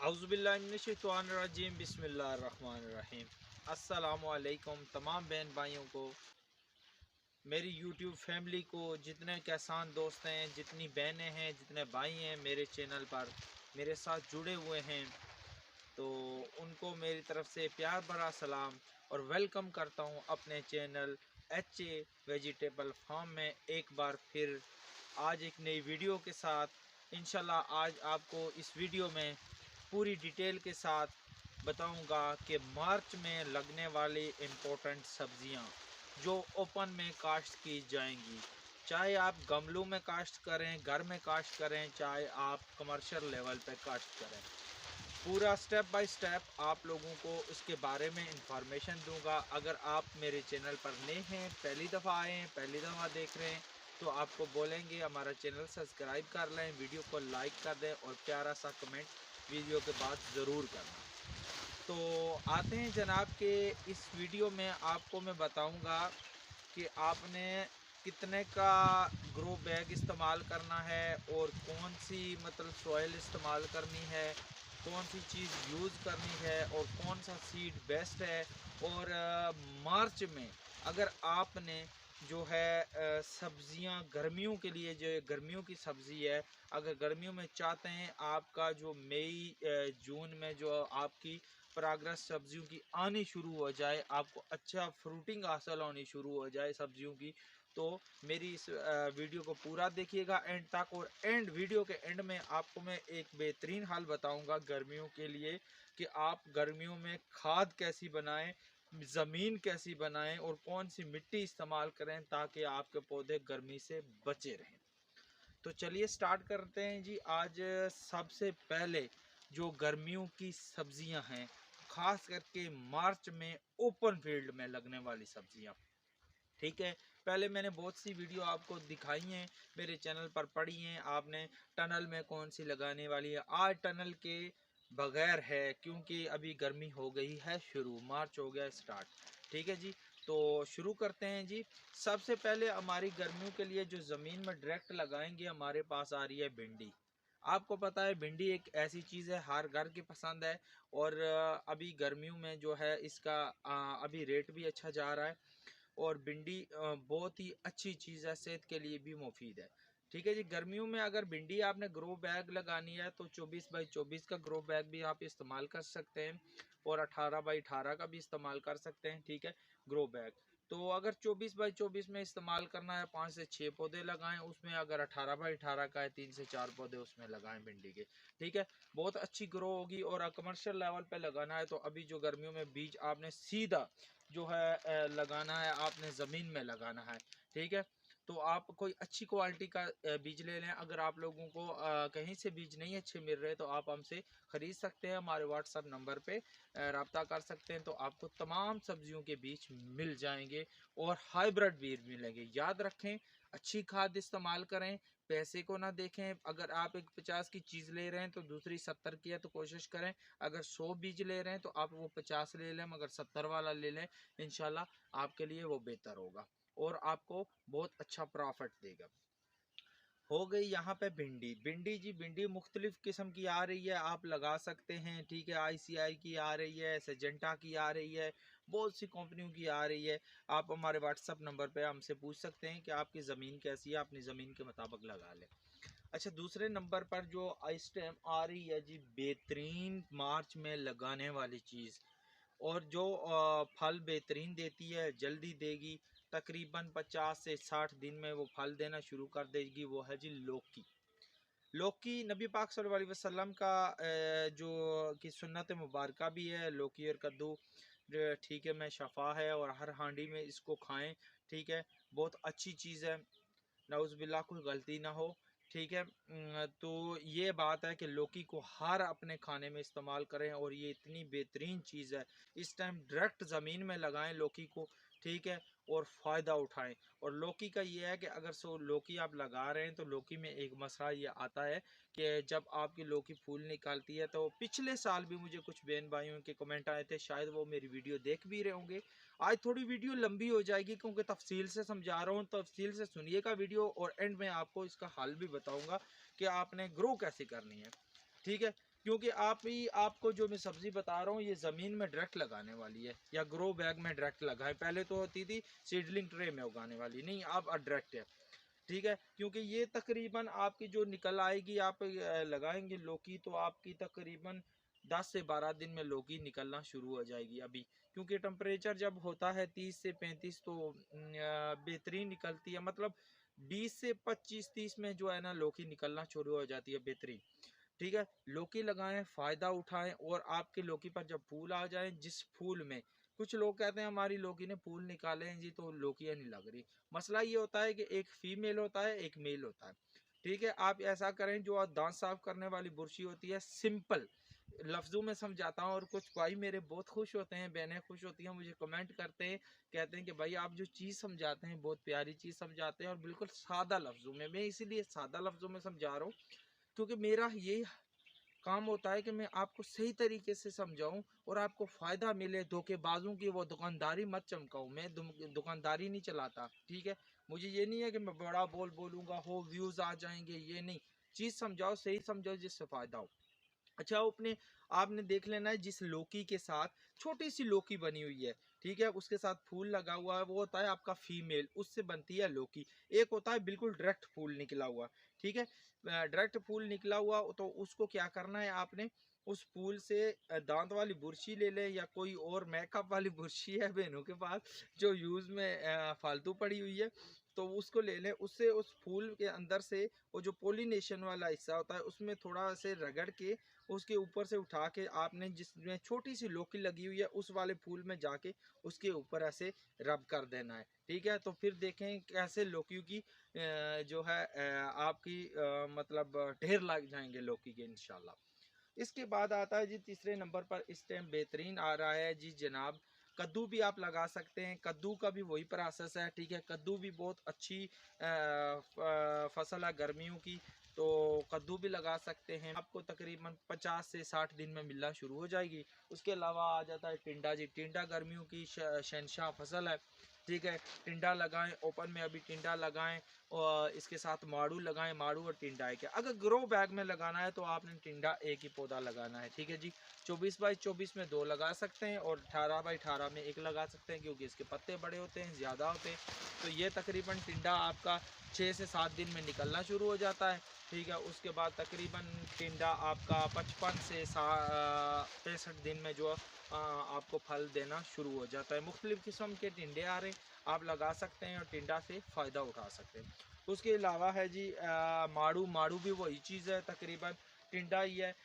औज़ुबिल्लाहिमिनश्शैतानिर्रजीम बिस्मिल्लाहिर्रहमानिर्रहीम। अस्सलामुअलैकुम तमाम बहन भाइयों को, मेरी यूट्यूब फैमिली को, जितने किसान दोस्त हैं, जितनी बहनें हैं, जितने भाई हैं मेरे चैनल पर मेरे साथ जुड़े हुए हैं, तो उनको मेरी तरफ़ से प्यार भरा सलाम और वेलकम करता हूँ अपने चैनल HA वेजिटेबल फार्म में एक बार फिर आज एक नई वीडियो के साथ। इंशाल्लाह आज आपको इस वीडियो में पूरी डिटेल के साथ बताऊंगा कि मार्च में लगने वाली इम्पोर्टेंट सब्जियां जो ओपन में काश्त की जाएंगी, चाहे आप गमलों में काश्त करें, घर में काश्त करें, चाहे आप कमर्शियल लेवल पे काश्त करें, पूरा स्टेप बाय स्टेप आप लोगों को इसके बारे में इंफॉर्मेशन दूंगा। अगर आप मेरे चैनल पर नए हैं, पहली दफ़ा आए हैं, पहली दफ़ा देख रहे हैं, तो आपको बोलेंगे हमारा चैनल सब्सक्राइब कर लें, वीडियो को लाइक कर दें और प्यारा सा कमेंट वीडियो के बाद ज़रूर करना। तो आते हैं जनाब के इस वीडियो में आपको मैं बताऊंगा कि आपने कितने का ग्रो बैग इस्तेमाल करना है और कौन सी मतलब सॉइल इस्तेमाल करनी है, कौन सी चीज़ यूज़ करनी है और कौन सा सीड बेस्ट है। और मार्च में अगर आपने जो है सब्जियां गर्मियों के लिए, जो गर्मियों की सब्ज़ी है, अगर गर्मियों में चाहते हैं आपका जो मई जून में जो आपकी प्रोग्रेस सब्जियों की आनी शुरू हो जाए, आपको अच्छा फ्रूटिंग हासिल होनी शुरू हो जाए सब्जियों की, तो मेरी इस वीडियो को पूरा देखिएगा एंड तक। और एंड वीडियो के एंड में आपको मैं एक बेहतरीन हाल बताऊंगा गर्मियों के लिए कि आप गर्मियों में खाद कैसी बनाएं, ज़मीन कैसी बनाएं और कौन सी मिट्टी इस्तेमाल करें ताकि आपके पौधे गर्मी से बचे रहें। तो चलिए स्टार्ट करते हैं जी। आज सबसे पहले जो गर्मियों की सब्जियां हैं, खास करके मार्च में ओपन फील्ड में लगने वाली सब्जियां, ठीक है। पहले मैंने बहुत सी वीडियो आपको दिखाई हैं, मेरे चैनल पर पड़ी हैं आपने, टनल में कौन सी लगाने वाली है। आज टनल के बगैर है क्योंकि अभी गर्मी हो गई है शुरू, मार्च हो गया स्टार्ट, ठीक है जी। तो शुरू करते हैं जी। सबसे पहले हमारी गर्मियों के लिए जो ज़मीन में डायरेक्ट लगाएंगे, हमारे पास आ रही है भिंडी। आपको पता है भिंडी एक ऐसी चीज़ है हर घर की पसंद है और अभी गर्मियों में जो है इसका अभी रेट भी अच्छा जा रहा है और भिंडी बहुत ही अच्छी चीज़ है, सेहत के लिए भी मुफीद है, ठीक है जी। गर्मियों में अगर भिंडी आपने ग्रो बैग लगानी है तो 24 बाई 24 का ग्रो बैग भी आप इस्तेमाल कर सकते हैं और 18 बाई 18 का भी इस्तेमाल कर सकते हैं, ठीक है, ग्रो बैग। तो अगर 24 बाई 24 में इस्तेमाल करना है, 5 से 6 पौधे लगाएं उसमें, अगर 18 बाई 18 का है 3 से 4 पौधे उसमें लगाएं भिंडी के, ठीक है, बहुत अच्छी ग्रो होगी। और कमर्शियल लेवल पे लगाना है तो अभी जो गर्मियों में बीज आपने सीधा जो है लगाना है, आपने ज़मीन में लगाना है, ठीक है। तो आप कोई अच्छी क्वालिटी का बीज ले लें। अगर आप लोगों को कहीं से बीज नहीं अच्छे मिल रहे तो आप हमसे ख़रीद सकते हैं, हमारे व्हाट्सअप नंबर पे रब्ता कर सकते हैं, तो आपको तमाम सब्जियों के बीज मिल जाएंगे और हाइब्रिड बीज मिलेंगे। याद रखें, अच्छी खाद इस्तेमाल करें, पैसे को ना देखें। अगर आप एक 50 की चीज़ ले रहे हैं तो दूसरी 70 की है, तो कोशिश करें अगर 100 बीज ले रहे हैं तो आप वो 50 ले लें, मगर 70 वाला ले लें, इंशाल्लाह आपके लिए वो बेहतर होगा और आपको बहुत अच्छा प्रॉफिट देगा। हो गई यहाँ पे भिंडी। भिंडी जी, भिंडी मुख्तलिफ किस्म की आ रही है, आप लगा सकते हैं, ठीक है। ICI की आ रही है, सेजेंटा की आ रही है, बहुत सी कंपनियों की आ रही है। आप हमारे व्हाट्सअप नंबर पे हमसे पूछ सकते हैं कि आपकी ज़मीन कैसी है, अपनी ज़मीन के मुताबिक लगा लें। अच्छा, दूसरे नंबर पर जो इस टाइम आ रही है जी बेहतरीन मार्च में लगाने वाली चीज़ और जो फल बेहतरीन देती है, जल्दी देगी, तकरीबन 50 से 60 दिन में वो फल देना शुरू कर देगी, वो है जी लौकी। लौकी नबी पाक सल्लल्लाहु अलैहि वसल्लम का जो कि सुन्नत मुबारक भी है, लौकी और कद्दू, ठीक है, में शफा है और हर हांडी में इसको खाएं, ठीक है, बहुत अच्छी चीज़ है, नाउज़ुबिल्लाह कोई गलती ना हो, ठीक है। तो ये बात है कि लौकी को हर अपने खाने में इस्तेमाल करें और ये इतनी बेहतरीन चीज़ है। इस टाइम डायरेक्ट ज़मीन में लगाएं लौकी को, ठीक है, और फ़ायदा उठाएं। और लौकी का ये है कि अगर लौकी आप लगा रहे हैं तो लौकी में एक मसला ये आता है कि जब आपकी लौकी फूल निकालती है, तो पिछले साल भी मुझे कुछ बहन भाइयों के कमेंट आए थे, शायद वो मेरी वीडियो देख भी रहे होंगे। आज थोड़ी वीडियो लंबी हो जाएगी क्योंकि तफसील से समझा रहा हूँ, तफसील से सुनिएगा वीडियो और एंड में आपको इसका हल भी बताऊंगा कि आपने ग्रो कैसे करनी है, ठीक है। क्योंकि आपको जो मैं सब्ज़ी बता रहा हूँ ये ज़मीन में डायरेक्ट लगाने वाली है, या ग्रो बैग में डायरेक्ट लगाएं। पहले तो होती थी सीडलिंग ट्रे में उगाने वाली, नहीं अब डायरेक्ट है। ठीक है, क्योंकि ये तकरीबन आपकी जो निकल आएगी, आप लगाएंगे लौकी तो आपकी तकरीबन 10 से 12 दिन में लौकी निकलना शुरू हो जाएगी अभी। क्योंकि टेम्परेचर जब होता है 30 से 35 तो बेहतरीन निकलती है, मतलब 20 से 25-30 में जो है ना लौकी निकलना शुरू हो जाती है बेहतरीन। ठीक है, लौकी लगाएं, फ़ायदा उठाएं, और आपके लौकी पर जब फूल आ जाएं, जिस फूल में कुछ लोग कहते हैं हमारी लौकी ने फूल निकाले हैं जी तो लौकियाँ नहीं लग रही। मसला ये होता है कि एक फीमेल होता है, एक मेल होता है। ठीक है, आप ऐसा करें, जो दांत साफ करने वाली बुर्शी होती है, सिंपल लफ्ज़ों में समझाता हूँ। और कुछ भाई मेरे बहुत खुश होते हैं, बहनें खुश होती हैं, मुझे कमेंट करते हैं, कहते हैं कि भाई आप जो चीज़ समझाते हैं बहुत प्यारी चीज़ समझाते हैं, और बिल्कुल सादा लफ्ज़ों में। मैं इसीलिए सादा लफ्ज़ों में समझा रहा हूँ क्योंकि मेरा ये काम होता है कि मैं आपको सही तरीके से समझाऊं और आपको फ़ायदा मिले। धोखेबाजों की वो दुकानदारी मत चमकाऊं, मैं दुकानदारी नहीं चलाता। ठीक है, मुझे ये नहीं है कि मैं बड़ा बोलूँगा हो व्यूज़ आ जाएंगे, ये नहीं। चीज़ समझाओ, सही समझाओ जिससे फ़ायदा हो। अच्छा, अपने आपने देख लेना है जिस लौकी के साथ छोटी सी लौकी बनी हुई है, ठीक है, उसके साथ फूल लगा हुआ है, वो होता है आपका फीमेल, उससे बनती है लौकी। एक होता है बिल्कुल डायरेक्ट फूल निकला हुआ। ठीक है, डायरेक्ट फूल निकला हुआ तो उसको क्या करना है आपने, उस फूल से दांत वाली बुर्शी ले लें, या कोई और मेकअप वाली बुर्शी है बहनों के पास जो यूज़ में फालतू पड़ी हुई है, तो उसको ले लें। उससे उस फूल के अंदर से वो जो पोलिनेशन वाला हिस्सा होता है उसमें थोड़ा से रगड़ के उसके ऊपर से उठा के आपने जिसमें छोटी सी लौकी लगी हुई है उस वाले फूल में जाके उसके ऊपर ऐसे रब कर देना है। ठीक है, तो फिर देखें कैसे लौकी की जो है आपकी मतलब ढेर लग जाएंगे लौकी के इंशाल्लाह। इसके बाद आता है जी तीसरे नंबर पर, इस टाइम बेहतरीन आ रहा है जी जनाब, कद्दू भी आप लगा सकते हैं। कद्दू का भी वही प्रोसेस है। ठीक है, कद्दू भी बहुत अच्छी फसल है गर्मियों की, तो कद्दू भी लगा सकते हैं। आपको तकरीबन 50 से 60 दिन में मिलना शुरू हो जाएगी। उसके अलावा आ जाता है टिंडा जी। टिंडा गर्मियों की शहनशाह फसल है। ठीक है, टिंडा लगाएं, ओपन में अभी टिंडा लगाएं, और इसके साथ माड़ू लगाएं। माड़ू और टिंडा है क्या, अगर ग्रो बैग में लगाना है तो आपने टिंडा एक ही पौधा लगाना है। ठीक है जी, 24x24 में 2 लगा सकते हैं, और 18x18 में 1 लगा सकते हैं, क्योंकि इसके पत्ते बड़े होते हैं, ज़्यादा होते हैं। तो ये तकरीबन टिंडा आपका 6 से 7 दिन में निकलना शुरू हो जाता है। ठीक है, उसके बाद तकरीबन टिंडा आपका 55 से 65 दिन में जो आपको फल देना शुरू हो जाता है। मुख्तलिफ़ किस्म के टिंडे आ रहे हैं, आप लगा सकते हैं और टिंडा से फ़ायदा उठा सकते हैं। उसके अलावा है जी माड़ू। माड़ू भी वही चीज़ है, तकरीबन टिंडा ही है।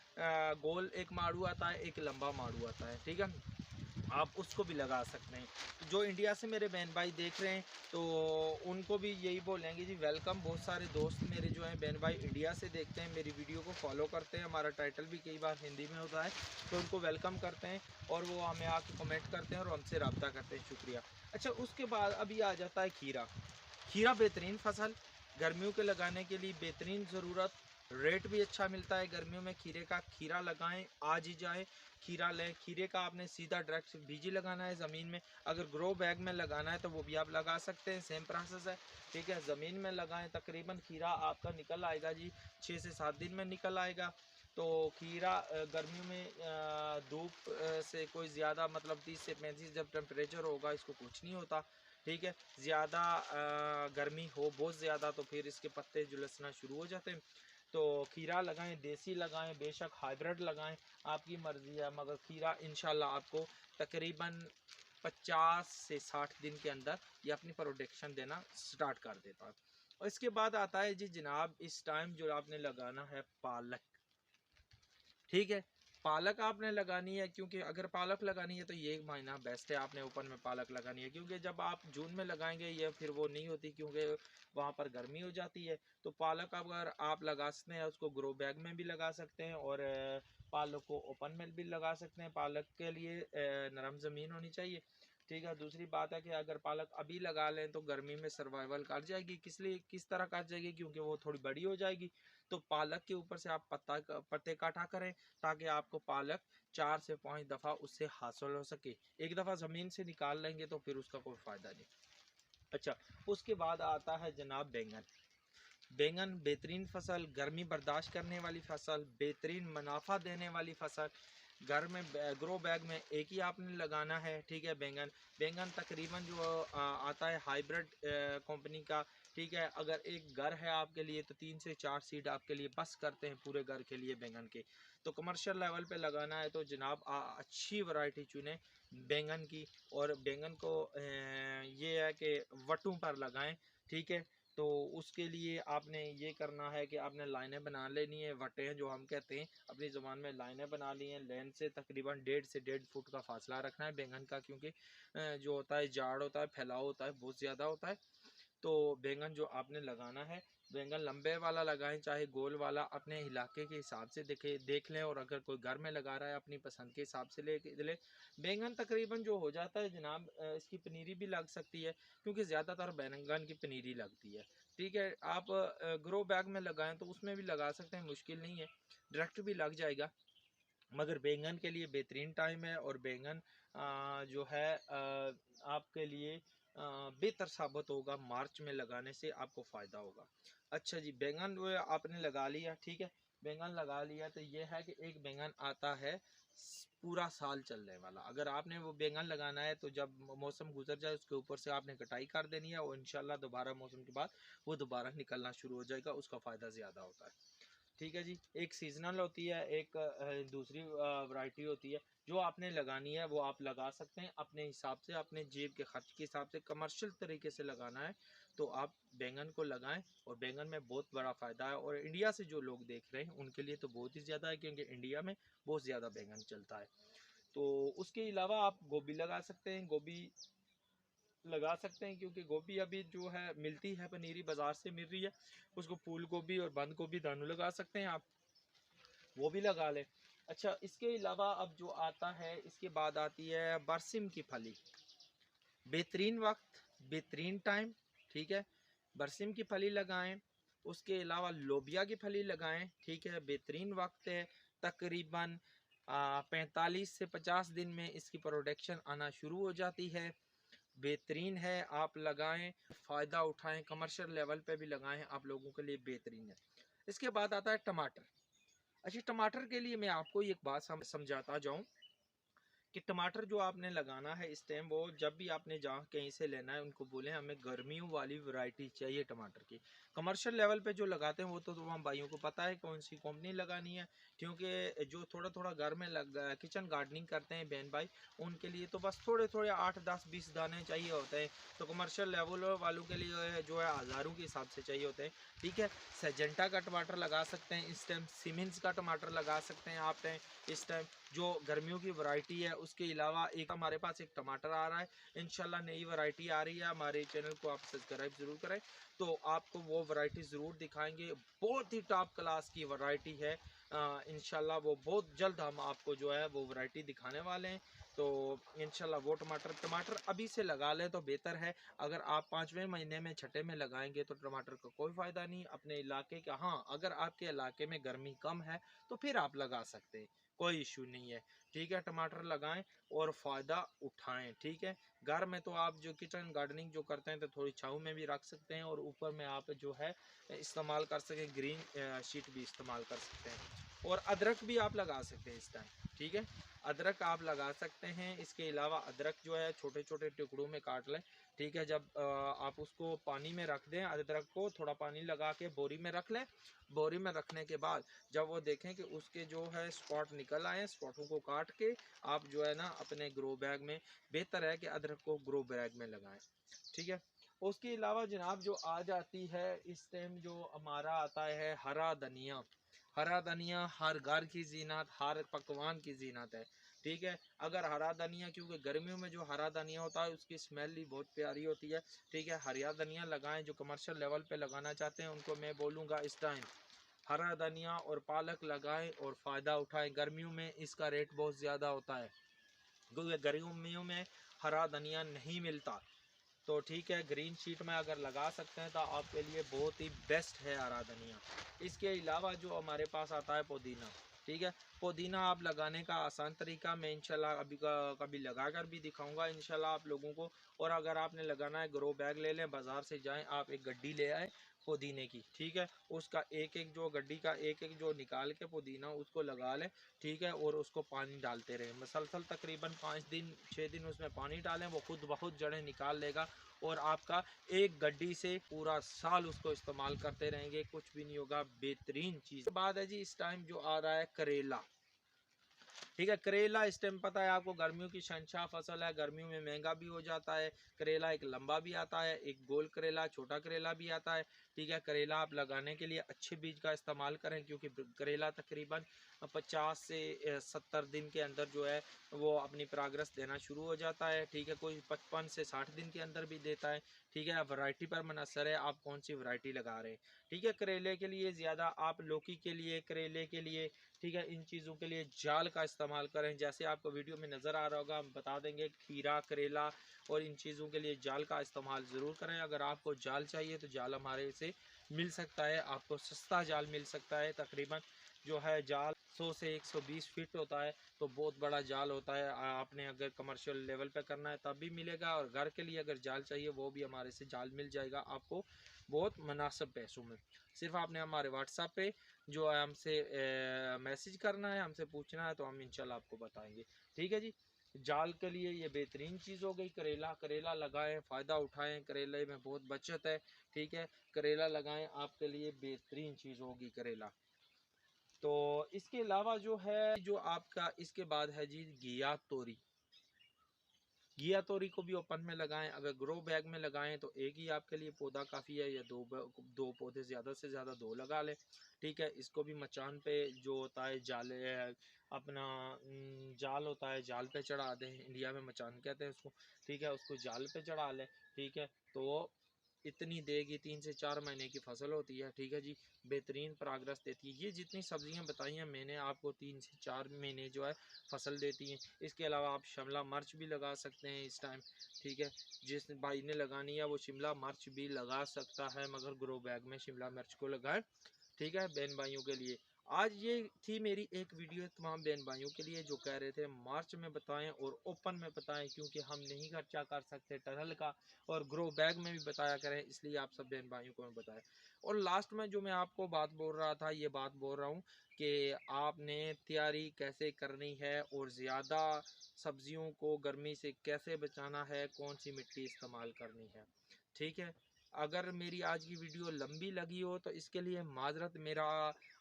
गोल एक माड़ू आता है, एक लंबा माड़ू आता है। ठीक है, आप उसको भी लगा सकते हैं। जो इंडिया से मेरे बहन भाई देख रहे हैं तो उनको भी यही बोलेंगे जी वेलकम। बहुत सारे दोस्त मेरे जो हैं बहन भाई इंडिया से देखते हैं, मेरी वीडियो को फॉलो करते हैं, हमारा टाइटल भी कई बार हिंदी में होता है, तो उनको वेलकम करते हैं, और वो हमें आके कमेंट करते हैं और हमसे रब्ता करते हैं। शुक्रिया। अच्छा, उसके बाद अभी आ जाता है खीरा। खीरा बेहतरीन फसल, गर्मियों के लगाने के लिए बेहतरीन ज़रूरत, रेट भी अच्छा मिलता है गर्मियों में खीरे का। खीरा लगाएं, आज ही जाएं खीरा लें। खीरे का आपने सीधा डायरेक्ट बीजी लगाना है ज़मीन में। अगर ग्रो बैग में लगाना है तो वो भी आप लगा सकते हैं, सेम प्रोसेस है। ठीक है, ज़मीन में लगाएं, तकरीबन खीरा आपका निकल आएगा जी 6 से 7 दिन में निकल आएगा। तो खीरा गर्मियों में धूप से कोई ज़्यादा, मतलब 30 से 35 जब टेम्परेचर होगा इसको कुछ नहीं होता। ठीक है, ज़्यादा गर्मी हो बहुत ज़्यादा तो फिर इसके पत्ते झुलसना शुरू हो जाते हैं। तो खीरा लगाएं, देसी लगाएं, बेशक हाइब्रिड लगाएं, आपकी मर्ज़ी है, मगर खीरा इंशाल्लाह आपको तकरीबन 50 से 60 दिन के अंदर ये अपनी प्रोडक्शन देना स्टार्ट कर देता है। और इसके बाद आता है जी जनाब, इस टाइम जो आपने लगाना है पालक। ठीक है, पालक आपने लगानी है, क्योंकि अगर पालक लगानी है तो ये महीना बेस्ट है, आपने ओपन में पालक लगानी है। क्योंकि जब आप जून में लगाएंगे ये फिर वो नहीं होती, क्योंकि वहाँ पर गर्मी हो जाती है। तो पालक अगर आप लगा सकते हैं, उसको ग्रो बैग में भी लगा सकते हैं, और पालक को ओपन में भी लगा सकते हैं। पालक के लिए नरम ज़मीन होनी चाहिए। ठीक है, दूसरी बात है कि अगर पालक अभी लगा लें तो गर्मी में सर्वाइवल कर जाएगी। किस तरह कर जाएगी, क्योंकि वो थोड़ी बड़ी हो जाएगी। तो पालक के ऊपर से आप पत्ते काटा करें, ताकि आपको पालक 4 से 5 दफ़ा उससे हासिल हो सके। एक दफ़ा ज़मीन से निकाल लेंगे तो फिर उसका कोई फ़ायदा नहीं। अच्छा, उसके बाद आता है जनाब बैंगन। बैंगन बेहतरीन फसल, गर्मी बर्दाश्त करने वाली फसल, बेहतरीन मुनाफा देने वाली फसल। घर में ग्रो बैग में एक ही आपने लगाना है, ठीक है। बैंगन बैंगन तकरीबन जो आता है हाइब्रिड कंपनी का, ठीक है। अगर एक घर है आपके लिए तो 3 से 4 सीड आपके लिए बस करते हैं पूरे घर के लिए बैंगन के। तो कमर्शियल लेवल पे लगाना है तो जनाब अच्छी वैरायटी चुनें बैंगन की। और बैंगन को ये है कि वटों पर लगाएं, ठीक है। तो उसके लिए आपने ये करना है कि आपने लाइनें बना लेनी है, वटे हैं जो हम कहते हैं अपनी ज़ुबान में, लाइनें बना ली हैं। लेंथ से तकरीबन 1.5 से 1.5 फुट का फासला रखना है बैंगन का, क्योंकि जो होता है जाड़ होता है, फैलाव होता है, बहुत ज़्यादा होता है। तो बैंगन जो आपने लगाना है, बैंगन लंबे वाला लगाएं चाहे गोल वाला, अपने इलाके के हिसाब से देख लें। और अगर कोई घर में लगा रहा है अपनी पसंद के हिसाब से ले। बैंगन तकरीबन जो हो जाता है जनाब, इसकी पनीरी भी लग सकती है, क्योंकि ज़्यादातर बैंगन की पनीरी लगती है, ठीक है। आप ग्रो बैग में लगाएं तो उसमें भी लगा सकते हैं, मुश्किल नहीं है, डायरेक्ट भी लग जाएगा। मगर बैंगन के लिए बेहतरीन टाइम है। और बैंगन जो है आपके लिए बेहतर साबित होगा, मार्च में लगाने से आपको फ़ायदा होगा। अच्छा जी, बैंगन वो आपने लगा लिया, ठीक है। बैंगन लगा लिया तो ये है कि एक बैंगन आता है पूरा साल चलने वाला। अगर आपने वो बैंगन लगाना है तो जब मौसम गुजर जाए उसके ऊपर से आपने कटाई कर देनी है, और इंशाल्लाह दोबारा मौसम के बाद वो दोबारा निकलना शुरू हो जाएगा, उसका फ़ायदा ज़्यादा होता है, ठीक है जी। एक सीजनल होती है, एक दूसरी वैरायटी होती है। जो आपने लगानी है वो आप लगा सकते हैं अपने हिसाब से, अपने जेब के खर्च के हिसाब से। कमर्शियल तरीके से लगाना है तो आप बैंगन को लगाएं, और बैंगन में बहुत बड़ा फ़ायदा है। और इंडिया से जो लोग देख रहे हैं उनके लिए तो बहुत ही ज़्यादा है, क्योंकि इंडिया में बहुत ज़्यादा बैंगन चलता है। तो उसके अलावा आप गोभी लगा सकते हैं, गोभी लगा सकते हैं, क्योंकि गोभी अभी जो है मिलती है, पनीरी बाज़ार से मिल रही है। उसको फूल गोभी और बंद गोभी दोनों लगा सकते हैं आप, वो भी लगा लें। अच्छा, इसके अलावा अब जो आता है, इसके बाद आती है बरसिम की फली। बेहतरीन वक्त, बेहतरीन टाइम, ठीक है। बरसिम की फली लगाएं। उसके अलावा लोबिया की फली लगाएं, ठीक है। बेहतरीन वक्त है, तकरीबन 45 से 50 दिन में इसकी प्रोडक्शन आना शुरू हो जाती है। बेहतरीन है, आप लगाएं, फ़ायदा उठाएं, कमर्शियल लेवल पे भी लगाएं, आप लोगों के लिए बेहतरीन है। इसके बाद आता है टमाटर। अच्छा, टमाटर के लिए मैं आपको एक बात समझाता जाऊं कि टमाटर जो आपने लगाना है इस टाइम, वो जब भी आपने जहाँ कहीं से लेना है उनको बोले हमें गर्मियों वाली वैरायटी चाहिए टमाटर की। कमर्शियल लेवल पे जो लगाते हैं वो तो हम भाइयों को पता है कौन सी कंपनी लगानी है, क्योंकि जो थोड़ा थोड़ा घर में किचन गार्डनिंग करते हैं बहन भाई, उनके लिए तो बस थोड़े थोड़े 8 10 20 दाने चाहिए होते हैं। तो कमर्शियल लेवल वालों के लिए जो है हज़ारों के हिसाब से चाहिए होते हैं, ठीक है। सेजेंटा का टमाटर लगा सकते हैं इस टाइम, सीमेंस का टमाटर लगा सकते हैं आप इस टाइम, जो गर्मियों की वैरायटी है। उसके अलावा एक हमारे पास एक टमाटर आ रहा है, इंशाल्लाह नई वैरायटी आ रही है, हमारे चैनल को आप सब्सक्राइब ज़रूर करें, तो आपको वो वैरायटी ज़रूर दिखाएंगे। बहुत ही टॉप क्लास की वैरायटी है, इंशाल्लाह वो बहुत जल्द हम आपको जो है वो वैरायटी दिखाने वाले हैं। तो इंशाल्लाह वो टमाटर अभी से लगा लें तो बेहतर है। अगर आप 5वें महीने में छठे में लगाएंगे तो टमाटर का कोई फ़ायदा नहीं अपने इलाके का। हाँ, अगर आपके इलाके में गर्मी कम है तो फिर आप लगा सकते हैं, कोई इशू नहीं है, ठीक है। टमाटर लगाएं और फ़ायदा उठाएं, ठीक है। घर में तो आप जो किचन गार्डनिंग जो करते हैं तो थोड़ी छाँव में भी रख सकते हैं, और ऊपर में आप जो है इस्तेमाल कर सकें, ग्रीन शीट भी इस्तेमाल कर सकते हैं। और अदरक भी आप लगा सकते हैं इस टाइम, ठीक है। अदरक आप लगा सकते हैं। इसके अलावा अदरक जो है छोटे छोटे टुकड़ों में काट लें, ठीक है। जब आप उसको पानी में रख दें, अदरक को थोड़ा पानी लगा के बोरी में रख लें। बोरी में रखने के बाद जब वो देखें कि उसके जो है स्पॉट निकल आए, स्पॉटों को काट के आप जो है ना अपने ग्रो बैग में, बेहतर है कि अदरक को ग्रो बैग में लगाएं, ठीक है। उसके अलावा जनाब जो आ जाती है इस टाइम, जो हमारा आता है हरा धनिया। हरा धनिया हर घर की जीनत, हर पकवान की जीनत है, ठीक है। अगर हरा धनिया, क्योंकि गर्मियों में जो हरा धनिया होता है उसकी स्मेल भी बहुत प्यारी होती है, ठीक है। हरा धनिया लगाएं। जो कमर्शियल लेवल पे लगाना चाहते हैं उनको मैं बोलूँगा इस टाइम हरा धनिया और पालक लगाएं और फ़ायदा उठाएं। गर्मियों में इसका रेट बहुत ज़्यादा होता है, क्योंकि गर्मियों में हरा धनिया नहीं मिलता। तो ठीक है, ग्रीन शीट में अगर लगा सकते हैं तो आपके लिए बहुत ही बेस्ट है हरा धनिया। इसके अलावा जो हमारे पास आता है पुदीना, ठीक है। पुदीना आप लगाने का आसान तरीका मैं इंशाल्लाह अभी कभी लगा कर भी दिखाऊंगा इंशाल्लाह आप लोगों को। और अगर आपने लगाना है ग्रो बैग ले लें, बाज़ार से जाएं, आप एक गड्डी ले आए, पुदीने की, ठीक है। उसका एक एक जो गड्डी का एक एक जो निकाल के पुदीना उसको लगा लें, ठीक है। और उसको पानी डालते रहें मसलसल, तकरीबन 5 दिन 6 दिन उसमें पानी डालें, वो खुद बहुत जड़ें निकाल लेगा और आपका एक गड्डी से पूरा साल उसको इस्तेमाल करते रहेंगे, कुछ भी नहीं होगा। बेहतरीन चीज़। बाद है जी इस टाइम जो आ रहा है करेला, ठीक है। करेला इस टाइम पता है आपको गर्मियों की शहंशाह फसल है, गर्मियों में महंगा भी हो जाता है करेला। एक लंबा भी आता है, एक गोल करेला, छोटा करेला भी आता है, ठीक है। करेला आप लगाने के लिए अच्छे बीज का इस्तेमाल करें, क्योंकि करेला तकरीबन 50 से 70 दिन के अंदर जो है वो अपनी प्रोग्रेस देना शुरू हो जाता है, ठीक है। कोई 55 से 60 दिन के अंदर भी देता है, ठीक है। वैरायटी पर मुनसर है आप कौन सी वैरायटी लगा रहे हैं, ठीक है। करेले के लिए ज़्यादा आप लौकी के लिए, करेले के लिए, ठीक है, इन चीज़ों के लिए जाल का इस्तेमाल करें। जैसे आपको वीडियो में नज़र आ रहा होगा, हम बता देंगे खीरा, करेला और इन चीज़ों के लिए जाल का इस्तेमाल ज़रूर करें। अगर आपको जाल चाहिए तो जाल हमारे से मिल सकता है, आपको सस्ता जाल मिल सकता है। तकरीबन जो है जाल 100 से 120 फीट होता है, तो बहुत बड़ा जाल होता है। आपने अगर कमर्शियल लेवल पे करना है तब भी मिलेगा, और घर के लिए अगर जाल चाहिए वो भी हमारे से जाल मिल जाएगा आपको बहुत मुनासिब पैसों में। सिर्फ आपने हमारे व्हाट्सएप पे जो है हमसे मैसेज करना है, हमसे पूछना है, तो हम इंशाल्लाह आपको बताएंगे, ठीक है जी। जाल के लिए ये बेहतरीन चीज़ हो गई करेला। करेला लगाएं, फ़ायदा उठाएं, करेले में बहुत बचत है, ठीक है। करेला लगाएं, आपके लिए बेहतरीन चीज़ होगी करेला। तो इसके अलावा जो है जो आपका इसके बाद है जी घिया तोरी। घिया तोरी को भी ओपन में लगाएं। अगर ग्रो बैग में लगाएं तो एक ही आपके लिए पौधा काफ़ी है, या दो पौधे, ज़्यादा से ज़्यादा 2 लगा लें, ठीक है। इसको भी मचान पे जो होता है जाले अपना जाल होता है, जाल पे चढ़ा दें। इंडिया में मचान कहते हैं उसको, ठीक है। उसको जाल पे चढ़ा लें, ठीक है। तो इतनी देगी, 3 से 4 महीने की फसल होती है, ठीक है जी। बेहतरीन प्रोग्रेस देती है। ये जितनी सब्जियां बताई हैं मैंने आपको 3 से 4 महीने जो है फसल देती हैं। इसके अलावा आप शिमला मिर्च भी लगा सकते हैं इस टाइम, ठीक है। जिस भाई ने लगानी है वो शिमला मिर्च भी लगा सकता है, मगर ग्रो बैग में शिमला मिर्च को लगाएं, ठीक है, बहन भाइयों के लिए। आज ये थी मेरी एक वीडियो तमाम बहन भाइयों के लिए जो कह रहे थे मार्च में बताएं और ओपन में बताएं, क्योंकि हम नहीं खर्चा कर सकते टनल का, और ग्रो बैग में भी बताया करें, इसलिए आप सब बहन भाइयों को मैं बताएं। और लास्ट में जो मैं आपको बात बोल रहा था, ये बात बोल रहा हूँ कि आपने तैयारी कैसे करनी है और ज़्यादा सब्जियों को गर्मी से कैसे बचाना है, कौन सी मिट्टी इस्तेमाल करनी है, ठीक है। अगर मेरी आज की वीडियो लंबी लगी हो तो इसके लिए माजरत। मेरा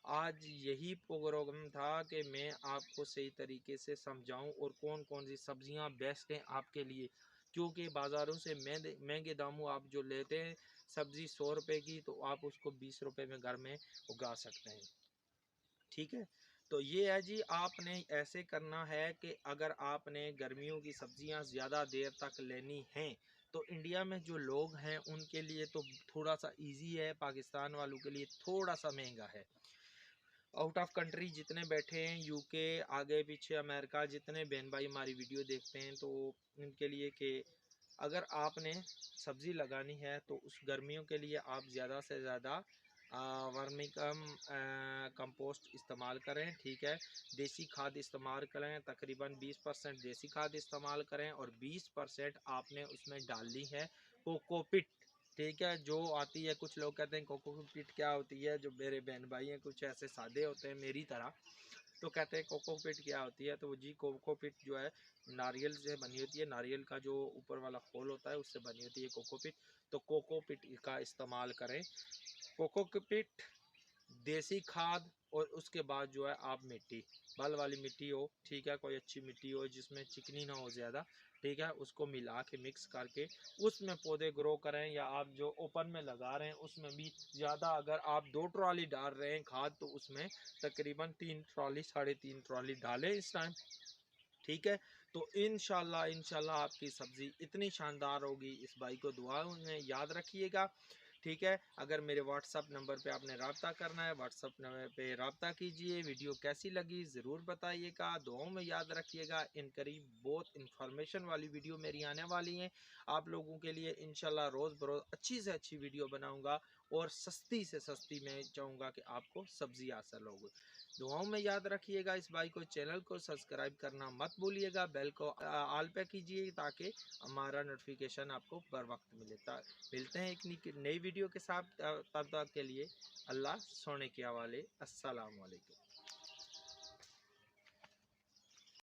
आज यही प्रोग्राम था कि मैं आपको सही तरीके से समझाऊं और कौन कौन सी सब्जियां बेस्ट हैं आपके लिए, क्योंकि बाज़ारों से महंगे दामों आप जो लेते हैं सब्ज़ी 100 रुपये की, तो आप उसको 20 रुपये में घर में उगा सकते हैं, ठीक है। तो ये है जी, आपने ऐसे करना है कि अगर आपने गर्मियों की सब्जियां ज़्यादा देर तक लेनी हैं तो इंडिया में जो लोग हैं उनके लिए तो थोड़ा सा इजी है, पाकिस्तान वालों के लिए थोड़ा सा महंगा है। आउट ऑफ कंट्री जितने बैठे हैं, यूके, आगे पीछे अमेरिका, जितने बहन भाई हमारी वीडियो देखते हैं, तो उनके लिए कि अगर आपने सब्ज़ी लगानी है तो उस गर्मियों के लिए आप ज़्यादा से ज़्यादा वर्मी कंपोस्ट इस्तेमाल करें, ठीक है। देसी खाद इस्तेमाल करें, तकरीबन 20% देसी खाद इस्तेमाल करें, और 20% आपने उसमें डालनी है कोकोपिट, ठीक है। जो आती है, कुछ लोग कहते हैं कोकोपिट क्या होती है, जो मेरे बहन भाई हैं कुछ ऐसे सादे होते हैं मेरी तरह, तो कहते हैं कोकोपिट क्या होती है। तो जी कोकोपिट जो है नारियल से बनी होती है, नारियल का जो ऊपर वाला खोल होता है उससे बनी होती है कोकोपिट। तो कोकोपिट का इस्तेमाल करें, कोकोपिट, देसी खाद, और उसके बाद जो है आप मिट्टी, बल वाली मिट्टी हो, ठीक है, कोई अच्छी मिट्टी हो जिसमें चिकनी ना हो ज़्यादा, ठीक है, उसको मिला के मिक्स करके उसमें पौधे ग्रो करें। या आप जो ओपन में लगा रहे हैं उसमें भी ज़्यादा, अगर आप 2 ट्रॉली डाल रहे हैं खाद तो उसमें तकरीबन 3 ट्रॉली 3.5 ट्रॉली डालें इस टाइम, ठीक है। तो इंशाल्लाह आपकी सब्ज़ी इतनी शानदार होगी। इस भाई को दुआओं में याद रखिएगा, ठीक है। अगर मेरे व्हाट्सअप नंबर पे आपने रब्ता करना है, व्हाट्सअप नंबर पे रब्ता कीजिए। वीडियो कैसी लगी ज़रूर बताइएगा, दुआओं में याद रखिएगा। इन करीब बहुत इंफॉर्मेशन वाली वीडियो मेरी आने वाली हैं आप लोगों के लिए। इंशाल्लाह रोज़ बरोज़ अच्छी से अच्छी वीडियो बनाऊंगा, और सस्ती से सस्ती मैं चाहूँगा कि आपको सब्ज़ी हासिल होगी। दुआओं में याद रखिएगा। इस भाई को चैनल को सब्सक्राइब करना मत भूलिएगा, बेल को ऑल पे कीजिए ताकि हमारा नोटिफिकेशन आपको बर वक्त मिलते हैं एक नई वीडियो के साथ। तब तक के लिए अल्लाह सोने के हवाले। अस्सलाम वालेकुम।